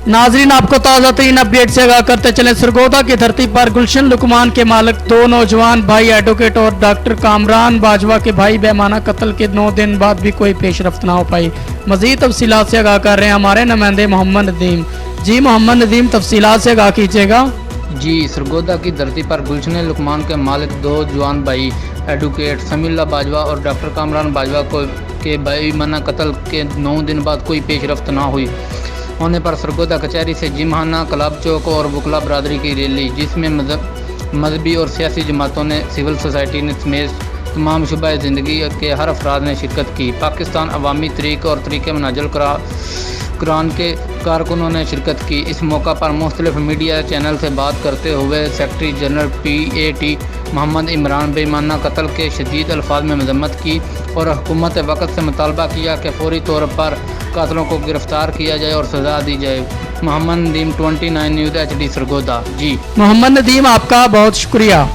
नाजरीन, आपको ताज़ा तरीन अपडेट से आगाह करते चलें। सरगोदा की धरती पर गुलशन लुकमान के मालिक दो नौजवान भाई एडवोकेट और डॉक्टर कामरान बाजवा के भाई बेमाना कत्ल के 9 दिन बाद भी कोई पेशरफ्त ना हो पाई। मजीद तफसीलात से आगाह कर रहे हैं हमारे नुमाइंदे मोहम्मद नदीम। जी मोहम्मद नदीम, तफसीलात से आगाह कीजिएगा। जी, सरगोदा की धरती पर गुलशन लुकमान के मालिक दो जवान भाई एडवोकेट समीउल्लाह बाजवा और डॉक्टर कामरान बाजवा के बेईमाना कत्ल के 9 दिन बाद कोई पेशरफ्त ना हुई होने पर सरगोदा कचहरी से जिमखाना, क्लब चौक और वकला बरदरी की रैली, जिसमें मजहबी और सियासी जमातों ने, सिविल सोसाइटी ने समेत तमाम शुबा ज़िंदगी के हर अफराद ने शिरकत की। पाकिस्तान अवामी तहरीक और तहरीक मनाजुल कुरान के कारकुनों ने शिरकत की। इस मौका पर मुख्तलिफ मीडिया चैनल से बात करते हुए secretary general PAT Mohammad Imran बेईमाना कत्ल के शदीद अल्फाज में मजम्मत की और हुकूमत वक्त से मुतालबा किया कि फौरी तौर पर कातलों को गिरफ्तार किया जाए और सज़ा दी जाए। Mohammad Nadeem, 29 news HD Sargodha. जी मोहम्मद नदीम, आपका बहुत शुक्रिया।